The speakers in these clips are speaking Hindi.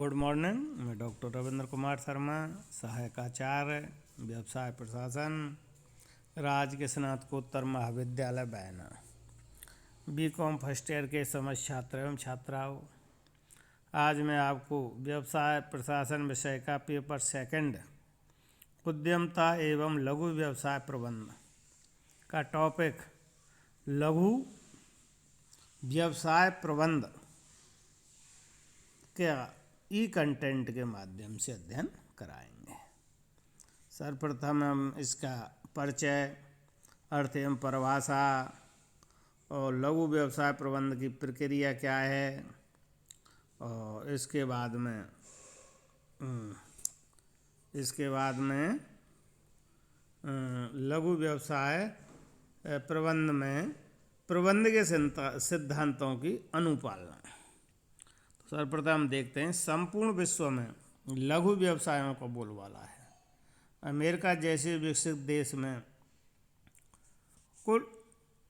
Good morning. मैं डॉक्टर रविंद्र कुमार शर्मा, सहायक आचार्य व्यवसाय प्रशासन, राजकीय स्नातकोत्तर महाविद्यालय बैना, बीकॉम फर्स्ट ईयर के समस्त छात्र एवं छात्राओं। आज मैं आपको व्यवसाय प्रशासन विषय का पेपर सेकंड उद्यमता एवं लघु व्यवसाय प्रबंधन का टॉपिक लघु व्यवसाय प्रबंधन के ई कंटेंट के माध्यम से अध्ययन कराएंगे। सर्वप्रथम हम इसका परिचय, अर्थ एवं परिभाषा और लघु व्यवसाय प्रबंधन की प्रक्रिया क्या है, और इसके बाद में लघु व्यवसाय प्रबंधन में प्रबंधन के सिद्धांतों की अनुपालना। सर्वप्रथम देखते हैं, संपूर्ण विश्व में लघु व्यवसायों का बोलबाला है। अमेरिका जैसे विकसित देश में कुल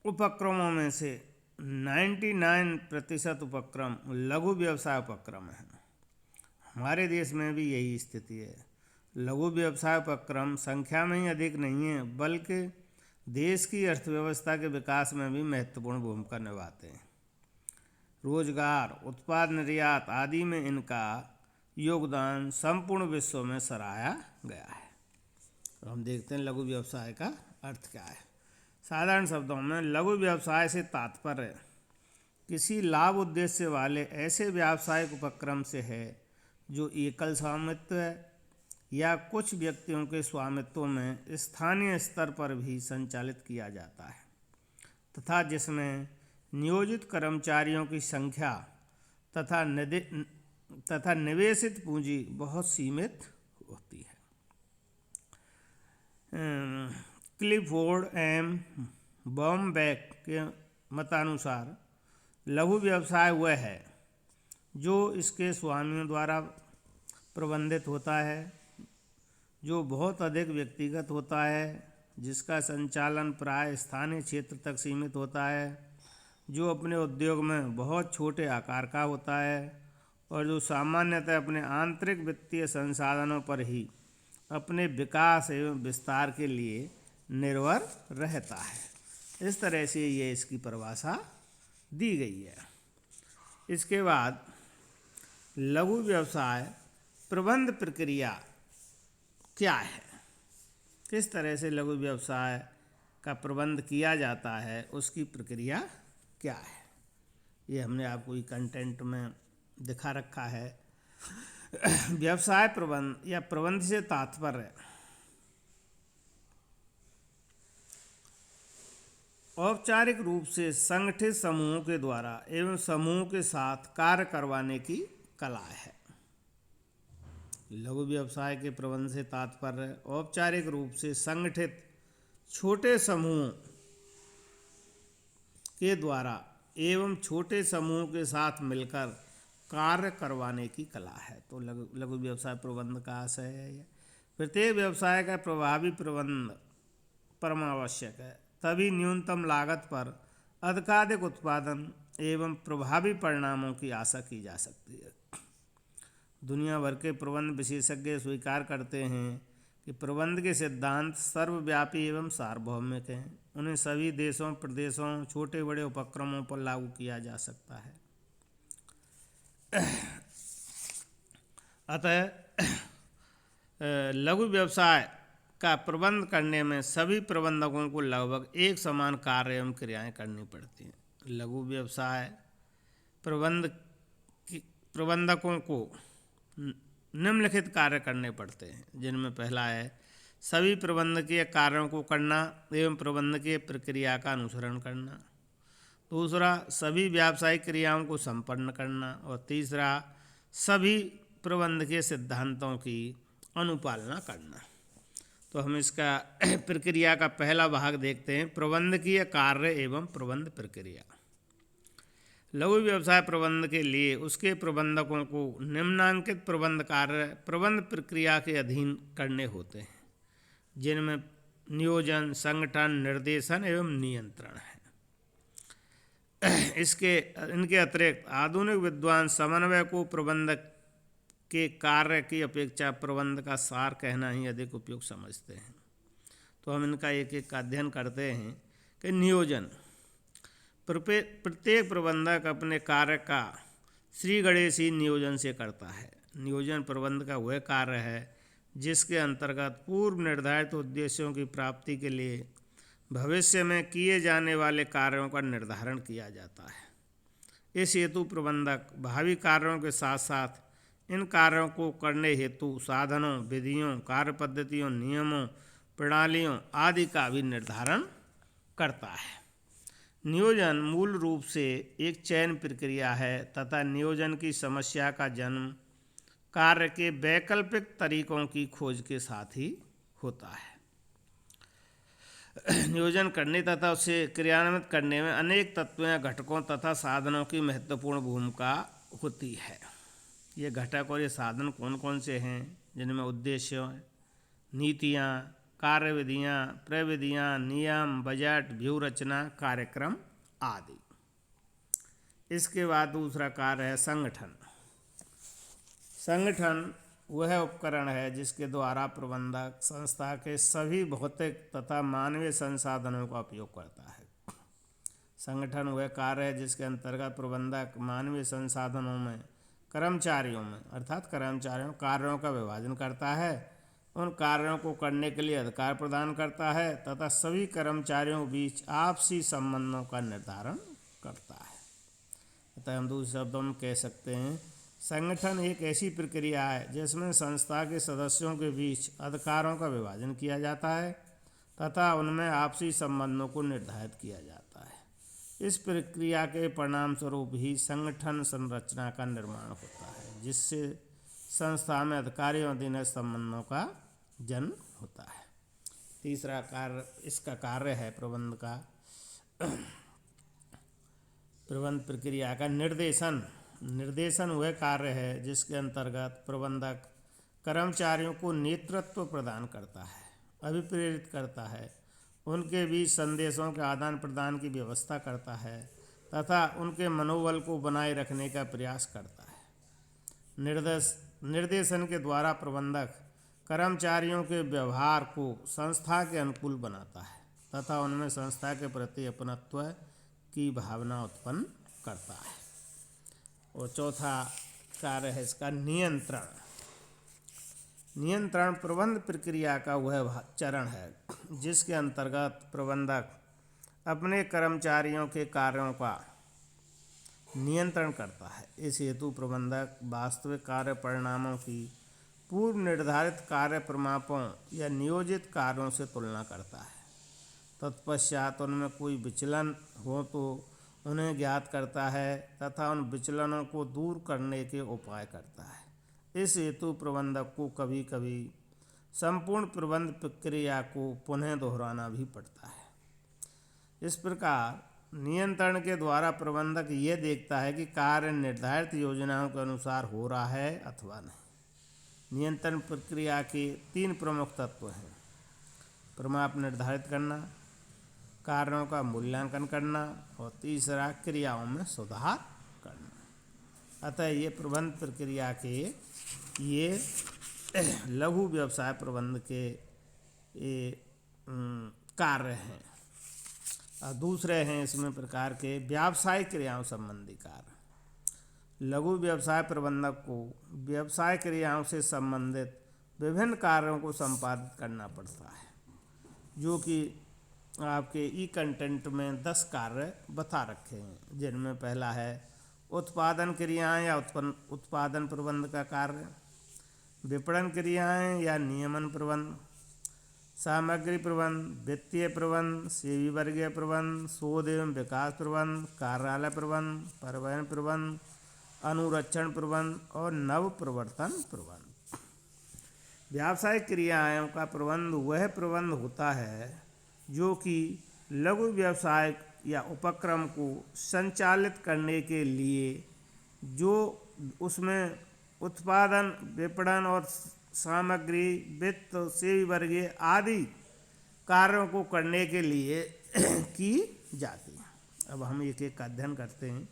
उपक्रमों में से 99% उपक्रम लघु व्यवसाय उपक्रम हैं। हमारे देश में भी यही स्थिति है। लघु व्यवसाय उपक्रम संख्या में ही अधिक नहीं है, बल्कि देश की अर्थव्यवस्था के विकास में भी महत्वपूर्ण भूमिका निभाते हैं। रोजगार, उत्पाद निर्यात आदि में इनका योगदान संपूर्ण विश्व में सराहा गया है। तो हम देखते हैं लघु व्यवसाय का अर्थ क्या है। साधारण शब्दों में लघु व्यवसाय से तात्पर्य किसी लाभ उद्देश्य वाले ऐसे व्यावसायिक उपक्रम से है जो एकल स्वामित्व या कुछ व्यक्तियों के स्वामित्व में स्थानीय स्तर पर भी संचालित किया जाता है तथा जिसमें नियोजित कर्मचारियों की संख्या तथा निवेशित पूंजी बहुत सीमित होती है। क्लिफोर्ड एम बॉम्बैक के मतानुसार लघु व्यवसाय वह है जो इसके स्वामियों द्वारा प्रबंधित होता है, जो बहुत अधिक व्यक्तिगत होता है, जिसका संचालन प्राय स्थानीय क्षेत्र तक सीमित होता है, जो अपने उद्योग में बहुत छोटे आकार का होता है और जो सामान्यतः अपने आंतरिक वित्तीय संसाधनों पर ही अपने विकास एवं विस्तार के लिए निर्भर रहता है। इस तरह से ये इसकी परिभाषा दी गई है। इसके बाद लघु व्यवसाय प्रबंध प्रक्रिया क्या है, किस तरह से लघु व्यवसाय का प्रबंध किया जाता है, उसकी प्रक्रिया क्या है, ये हमने आपको ये कंटेंट में दिखा रखा है। व्यवसाय प्रबंध या प्रबंध से तात्पर्य औपचारिक रूप से संगठित समूहों के द्वारा एवं समूहों के साथ कार्य करवाने की कला है। लघु व्यवसाय के प्रबंध से तात्पर्य औपचारिक रूप से संगठित छोटे समूहों के द्वारा एवं छोटे समूहों के साथ मिलकर कार्य करवाने की कला है। तो लघु व्यवसाय प्रबंध का आशय है। प्रत्येक व्यवसाय का प्रभावी प्रबंध परमावश्यक है, तभी न्यूनतम लागत पर अधिकाधिक उत्पादन एवं प्रभावी परिणामों की आशा की जा सकती है। दुनिया भर के प्रबंध विशेषज्ञ स्वीकार करते हैं कि प्रबंध के सिद्धांत सर्वव्यापी एवं सार्वभौमिक हैं। उन्हें सभी देशों, प्रदेशों, छोटे बड़े उपक्रमों पर लागू किया जा सकता है। अतः लघु व्यवसाय का प्रबंध करने में सभी प्रबंधकों को लगभग एक समान कार्य एवं क्रियाएं करनी पड़ती हैं। लघु व्यवसाय प्रबंधकों को निम्नलिखित कार्य करने पड़ते हैं, जिनमें पहला है सभी प्रबंधकीय कार्यों को करना एवं प्रबंधकीय प्रक्रिया का अनुसरण करना। दूसरा, सभी व्यावसायिक क्रियाओं को संपन्न करना। और तीसरा, सभी प्रबंधकीय सिद्धांतों की अनुपालना करना। तो हम इसका प्रक्रिया का पहला भाग देखते हैं, प्रबंधकीय कार्य एवं प्रबंध प्रक्रिया। लघु व्यवसाय प्रबंध के लिए उसके प्रबंधकों को निम्नांकित प्रबंध कार्य प्रबंध प्रक्रिया के अधीन करने होते हैं, जिनमें नियोजन, संगठन, निर्देशन एवं नियंत्रण है। इनके अतिरिक्त आधुनिक विद्वान समन्वय को प्रबंधक के कार्य की अपेक्षा प्रबंध का सार कहना ही अधिक उपयुक्त समझते हैं। तो हम इनका एक एक का अध्ययन करते हैं कि नियोजन। प्रत्येक प्रबंधक अपने कार्य का श्री गणेश ही नियोजन से करता है। नियोजन प्रबंध का वह कार्य है जिसके अंतर्गत पूर्व निर्धारित उद्देश्यों की प्राप्ति के लिए भविष्य में किए जाने वाले कार्यों का निर्धारण किया जाता है। इस हेतु प्रबंधक भावी कार्यों के साथ साथ इन कार्यों को करने हेतु साधनों, विधियों, कार्य पद्धतियों, नियमों, प्रणालियों आदि का भी निर्धारण करता है। नियोजन मूल रूप से एक चयन प्रक्रिया है तथा नियोजन की समस्या का जन्म कार्य के वैकल्पिक तरीकों की खोज के साथ ही होता है। नियोजन करने तथा उसे क्रियान्वित करने में अनेक तत्वों या घटकों तथा साधनों की महत्वपूर्ण भूमिका होती है। ये घटक और ये साधन कौन कौन से हैं, जिनमें उद्देश्य, नीतियाँ, कार्यविधियाँ, प्रविधियाँ, नियम, बजट, व्यूह रचना, कार्यक्रम आदि। इसके बाद दूसरा कार्य है संगठन। संगठन वह उपकरण है जिसके द्वारा प्रबंधक संस्था के सभी भौतिक तथा मानवीय संसाधनों का उपयोग करता है। संगठन वह कार्य है जिसके अंतर्गत प्रबंधक मानवीय संसाधनों में कर्मचारियों कार्यों का विभाजन करता है, उन कार्यों को करने के लिए अधिकार प्रदान करता है तथा सभी कर्मचारियों के बीच आपसी संबंधों का निर्धारण करता है। अतः हम दूसरे शब्दों में कह सकते हैं संगठन एक ऐसी प्रक्रिया है जिसमें संस्था के सदस्यों के बीच अधिकारों का विभाजन किया जाता है तथा उनमें आपसी संबंधों को निर्धारित किया जाता है। इस प्रक्रिया के परिणाम स्वरूप ही संगठन संरचना का निर्माण होता है, जिससे संस्था में अधिकारियों अधीन संबंधों का जन्म होता है। तीसरा कार्य इसका कार्य है प्रबंध प्रक्रिया का निर्देशन। निर्देशन वह कार्य है जिसके अंतर्गत प्रबंधक कर्मचारियों को नेतृत्व प्रदान करता है, अभिप्रेरित करता है, उनके बीच संदेशों के आदान प्रदान की व्यवस्था करता है तथा उनके मनोबल को बनाए रखने का प्रयास करता है। निर्देशन के द्वारा प्रबंधक कर्मचारियों के व्यवहार को संस्था के अनुकूल बनाता है तथा उनमें संस्था के प्रति अपनत्व की भावना उत्पन्न करता है। और चौथा कार्य है इसका नियंत्रण। नियंत्रण प्रबंध प्रक्रिया का वह चरण है जिसके अंतर्गत प्रबंधक अपने कर्मचारियों के कार्यों का नियंत्रण करता है। इस हेतु प्रबंधक वास्तविक कार्य परिणामों की पूर्व निर्धारित कार्य प्रमापों या नियोजित कार्यों से तुलना करता है। तत्पश्चात उनमें कोई विचलन हो तो उन्हें ज्ञात करता है तथा उन विचलनों को दूर करने के उपाय करता है। इस हेतु प्रबंधक को कभी कभी संपूर्ण प्रबंध प्रक्रिया को पुनः दोहराना भी पड़ता है। इस प्रकार नियंत्रण के द्वारा प्रबंधक ये देखता है कि कार्य निर्धारित योजनाओं के अनुसार हो रहा है अथवा नहीं। नियंत्रण प्रक्रिया के 3 प्रमुख तत्व हैं: प्रमाप निर्धारित करना, कार्यों का मूल्यांकन करना और तीसरा क्रियाओं में सुधार करना। अतः ये प्रबंध प्रक्रिया के ये लघु व्यवसाय प्रबंध के कार्य हैं। और दूसरे हैं इसमें प्रकार के व्यावसायिक क्रियाओं संबंधी कार्य। लघु व्यवसाय प्रबंधक को व्यवसाय क्रियाओं से संबंधित विभिन्न कार्यों को संपादित करना पड़ता है, जो कि आपके ई कंटेंट में 10 कार्य बता रखे हैं, जिनमें पहला है उत्पादन क्रियाएं या उत्पादन प्रबंध का कार्य, विपणन क्रियाएं या नियमन प्रबंध, सामग्री प्रबंध, वित्तीय प्रबंध, सेवी वर्गीय प्रबंध, शोध एवं विकास प्रबंध, कार्यालय प्रबंध, परिवहन प्रबंध, अनुरक्षण प्रबंध और नव प्रवर्तन प्रबंध। व्यावसायिक क्रियाओं का प्रबंध वह प्रबंध होता है जो कि लघु व्यवसाय या उपक्रम को संचालित करने के लिए जो उसमें उत्पादन, विपणन और सामग्री, वित्त, सेवी वर्गीय आदि कार्यों को करने के लिए की जाती है। अब हम एक एक का अध्ययन करते हैं।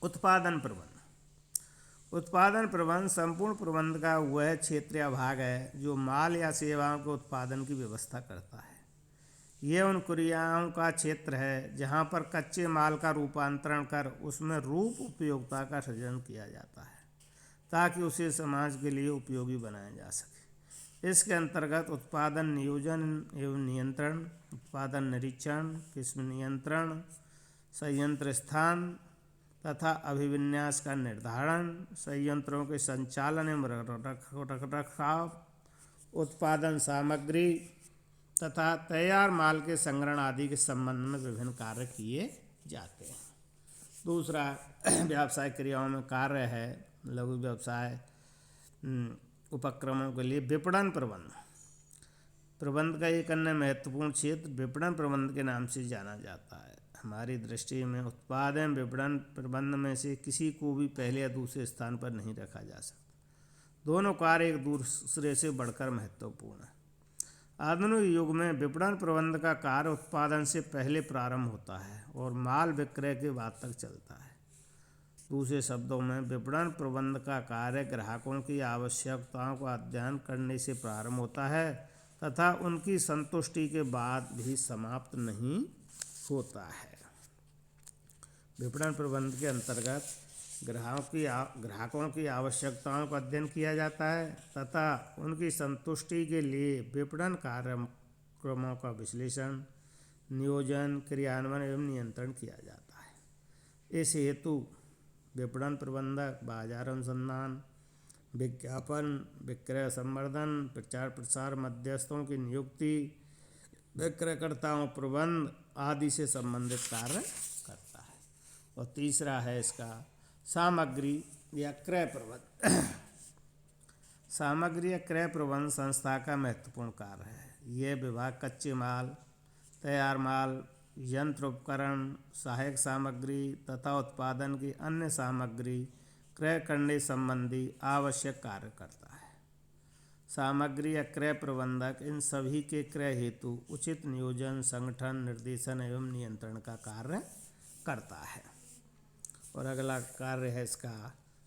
उत्पादन प्रबंध। उत्पादन प्रबंध संपूर्ण प्रबंध का वह क्षेत्र या भाग है जो माल या सेवाओं के उत्पादन की व्यवस्था करता है। यह उन क्रियाओं का क्षेत्र है जहाँ पर कच्चे माल का रूपांतरण कर उसमें रूप उपयोगिता का सृजन किया जाता है ताकि उसे समाज के लिए उपयोगी बनाया जा सके। इसके अंतर्गत उत्पादन नियोजन एवं नियंत्रण, उत्पादन निरीक्षण, किस्म नियंत्रण, संयंत्र स्थान तथा अभिविन्यास का निर्धारण, संयंत्रों के संचालन एवं रखरखाव, उत्पादन सामग्री तथा तैयार माल के संग्रहण आदि के संबंध में विभिन्न कार्य किए जाते हैं। दूसरा व्यावसायिक क्रियाओं में कार्य है लघु व्यवसाय उपक्रमों के लिए विपणन प्रबंध। प्रबंध का एक अन्य महत्वपूर्ण क्षेत्र विपणन प्रबंध के नाम से जाना जाता है। हमारी दृष्टि में उत्पाद एवं विपणन प्रबंध में से किसी को भी पहले या दूसरे स्थान पर नहीं रखा जा सकता। दोनों कार्य एक दूसरे से बढ़कर महत्वपूर्ण है। आधुनिक युग में विपणन प्रबंध का कार्य उत्पादन से पहले प्रारंभ होता है और माल विक्रय के बाद तक चलता है। दूसरे शब्दों में विपणन प्रबंध का कार्य ग्राहकों की आवश्यकताओं का अध्ययन करने से प्रारंभ होता है तथा उनकी संतुष्टि के बाद भी समाप्त नहीं होता है। विपणन प्रबंध के अंतर्गत ग्राहकों की आवश्यकताओं का अध्ययन किया जाता है तथा उनकी संतुष्टि के लिए विपणन कार्यक्रमों का विश्लेषण, नियोजन, क्रियान्वयन एवं नियंत्रण किया जाता है। इस हेतु विपणन प्रबंधक बाजार अनुसंधान, विज्ञापन, विक्रय संवर्धन, प्रचार प्रसार, मध्यस्थों की नियुक्ति, विक्रयकर्ताओं प्रबंध आदि से संबंधित कार्य करता है। और तीसरा है इसका सामग्री या क्रय प्रबंध। सामग्री या क्रय प्रबंध संस्था का महत्वपूर्ण कार्य है। यह विभाग कच्चे माल, तैयार माल, यंत्र उपकरण, सहायक सामग्री तथा उत्पादन की अन्य सामग्री क्रय करने संबंधी आवश्यक कार्य करता है। सामग्री या क्रय प्रबंधक इन सभी के क्रय हेतु उचित नियोजन, संगठन, निर्देशन एवं नियंत्रण का कार्य करता है। और अगला कार्य है इसका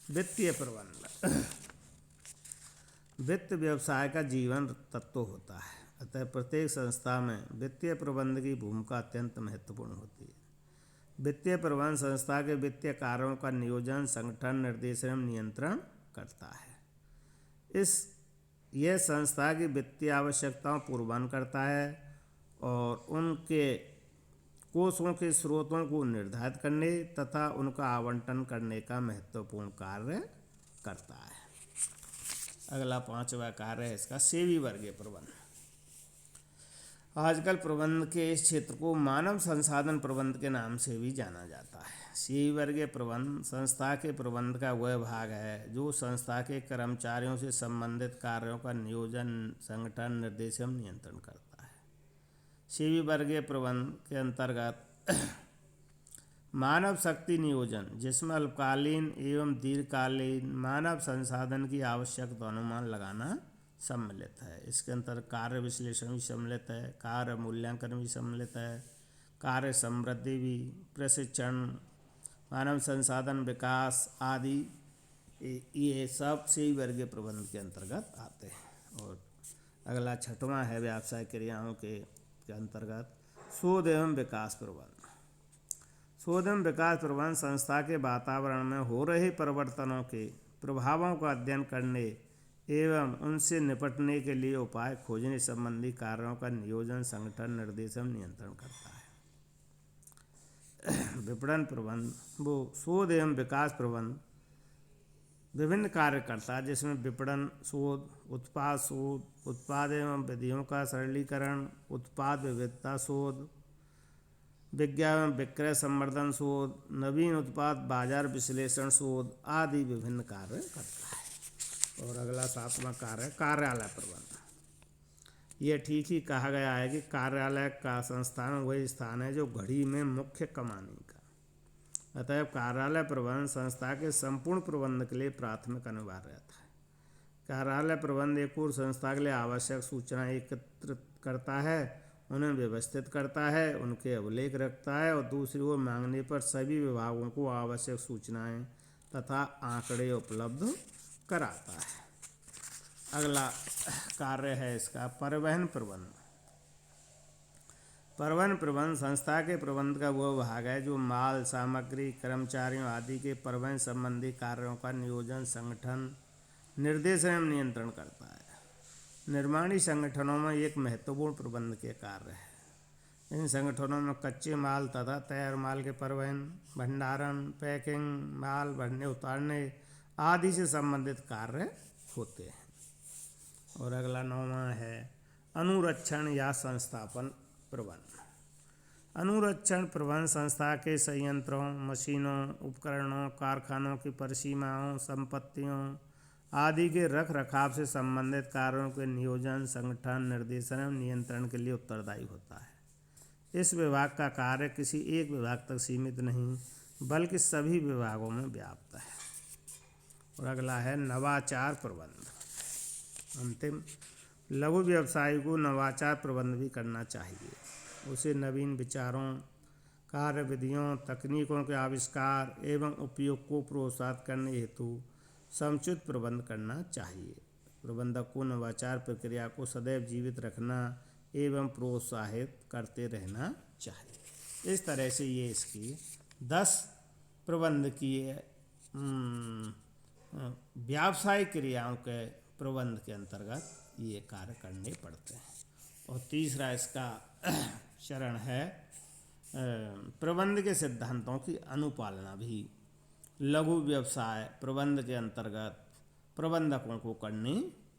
वित्तीय प्रबंधन। वित्त व्यवसाय का जीवन तत्व होता है, अतः प्रत्येक संस्था में वित्तीय प्रबंध की भूमिका अत्यंत महत्वपूर्ण होती है। वित्तीय प्रबंधन संस्था के वित्तीय कार्यों का नियोजन, संगठन, निर्देशन एवं नियंत्रण करता है। यह संस्था की वित्तीय आवश्यकताओं पूर्वान करता है और उनके कोषों के स्रोतों को निर्धारित करने तथा उनका आवंटन करने का महत्वपूर्ण कार्य करता है। अगला पांचवा कार्य है इसका सेवी वर्गीय प्रबंध। आजकल प्रबंध के इस क्षेत्र को मानव संसाधन प्रबंध के नाम से भी जाना जाता है। सेवी वर्गीय प्रबंध संस्था के प्रबंध का वह भाग है जो संस्था के कर्मचारियों से संबंधित कार्यों का नियोजन, संगठन, निर्देशन एवं नियंत्रण करता है। सेवी वर्गीय प्रबंध के अंतर्गत मानव शक्ति नियोजन, जिसमें अल्पकालीन एवं दीर्घकालीन मानव संसाधन की आवश्यकता अनुमान लगाना सम्मिलित है। इसके अंतर्गत कार्य विश्लेषण भी सम्मिलित है, कार्य मूल्यांकन भी सम्मिलित है, कार्य समृद्धि भी, प्रशिक्षण, मानव संसाधन विकास आदि ये सब सेवी वर्गीय प्रबंध के अंतर्गत आते हैं। और अगला छठवां है व्यावसाय क्रियाओं के अंतर्गत शोध एवं विकास प्रबंध। शोध एवं विकास प्रबंध संस्था के वातावरण में हो रहे परिवर्तनों के प्रभावों का अध्ययन करने एवं उनसे निपटने के लिए उपाय खोजने संबंधी कार्यों का नियोजन, संगठन, निर्देशन, नियंत्रण करता है। विपणन प्रबंध शोध एवं विकास प्रबंध विभिन्न कार्य करता है, जिसमें विपणन शोध, उत्पाद शोध, उत्पाद एवं विधियों का सरलीकरण, उत्पाद विविधता शोध, विज्ञापन विक्रय संवर्धन शोध, नवीन उत्पाद बाजार विश्लेषण शोध आदि विभिन्न कार्य करता है। और अगला सातवां कार्य कार्यालय प्रबंध। यह ठीक ही कहा गया है कि कार्यालय का संस्थान वही स्थान है जो घड़ी में मुख्य कमानी का। अतएव कार्यालय प्रबंध संस्था के संपूर्ण प्रबंध के लिए प्राथमिक अनिवार्य रहता है। कार्यालय प्रबंध एक और संस्था के लिए आवश्यक सूचनाएं एकत्रित करता है, उन्हें व्यवस्थित करता है, उनके अभिलेख रखता है और दूसरी ओर मांगने पर सभी विभागों को आवश्यक सूचनाएं तथा आंकड़े उपलब्ध कराता है। अगला कार्य है इसका परिवहन प्रबंध। परिवहन प्रबंध संस्था के प्रबंध का वो भाग है जो माल सामग्री कर्मचारियों आदि के परिवहन संबंधी कार्यों का नियोजन संगठन निर्देश एवं नियंत्रण करता है। निर्माणी संगठनों में एक महत्वपूर्ण प्रबंध के कार्य है। इन संगठनों में कच्चे माल तथा तैयार माल के परिवहन भंडारण पैकिंग माल भरने उतारने आदि से संबंधित कार्य होते हैं। और अगला 9वां है अनुरक्षण या संस्थापन प्रबंध। अनुरक्षण प्रबंध संस्था के संयंत्रों मशीनों उपकरणों कारखानों की परिसीमाओं संपत्तियों आदि के रख रखाव से संबंधित कार्यों के नियोजन संगठन निर्देशन एवं नियंत्रण के लिए उत्तरदायी होता है। इस विभाग का कार्य किसी एक विभाग तक सीमित नहीं बल्कि सभी विभागों में व्याप्त है। और अगला है नवाचार प्रबंध। अंतिम लघु व्यवसायी को नवाचार प्रबंध भी करना चाहिए। उसे नवीन विचारों कार्य विधियों तकनीकों के आविष्कार एवं उपयोग को प्रोत्साहित करने हेतु समुचित प्रबंध करना चाहिए। प्रबंधक को नवाचार प्रक्रिया को सदैव जीवित रखना एवं प्रोत्साहित करते रहना चाहिए। इस तरह से ये इसकी 10 प्रबंध की व्यावसायिक क्रियाओं के प्रबंध के अंतर्गत ये कार्य करने पड़ते हैं। और तीसरा इसका चरण है प्रबंध के सिद्धांतों की अनुपालना भी लघु व्यवसाय प्रबंध के अंतर्गत प्रबंधकों को करनी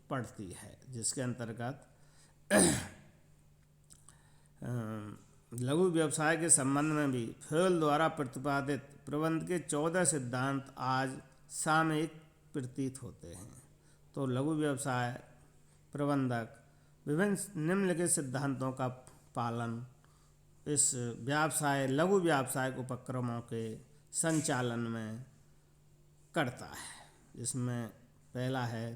पड़ती है, जिसके अंतर्गत लघु व्यवसाय के संबंध में भी फेल द्वारा प्रतिपादित प्रबंध के 14 सिद्धांत आज सामयिक प्रतीत होते हैं। तो लघु व्यवसाय प्रबंधक विभिन्न निम्नलिखित सिद्धांतों का पालन इस व्यवसाय लघु व्यावसायिक उपक्रमों के संचालन में करता है। इसमें पहला है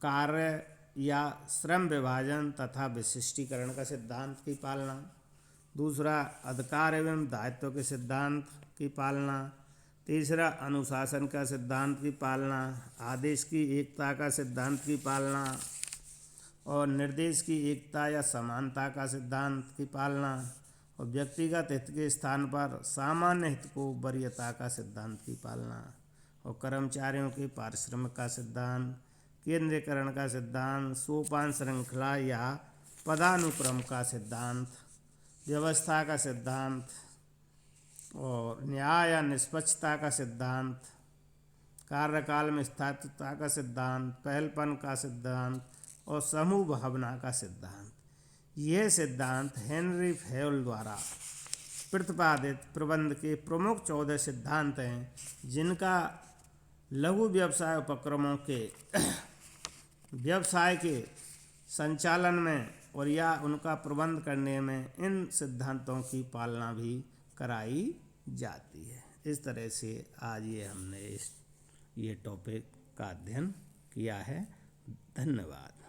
कार्य या श्रम विभाजन तथा विशिष्टीकरण का सिद्धांत की पालना। दूसरा अधिकार एवं दायित्व के सिद्धांत की पालना। तीसरा अनुशासन का सिद्धांत की पालना। आदेश की एकता का सिद्धांत की पालना और निर्देश की एकता या समानता का सिद्धांत की पालना और व्यक्तिगत हित के स्थान पर सामान्य हित को वरीयता का सिद्धांत की पालना और कर्मचारियों के पारिश्रमिक का सिद्धांत केंद्रीकरण का सिद्धांत सोपान श्रृंखला या पदानुक्रम का सिद्धांत व्यवस्था का सिद्धांत और न्याय या निष्पक्षता का सिद्धांत कार्यकाल में स्थायित्वता का सिद्धांत पहलपन का सिद्धांत और समूह भावना का सिद्धांत। यह सिद्धांत हेनरी फेयल द्वारा प्रतिपादित प्रबंध के प्रमुख 14 सिद्धांत हैं, जिनका लघु व्यवसाय उपक्रमों के व्यवसाय के संचालन में और या उनका प्रबंध करने में इन सिद्धांतों की पालना भी कराई जाती है। इस तरह से आज हमने ये टॉपिक का अध्ययन किया है। धन्यवाद।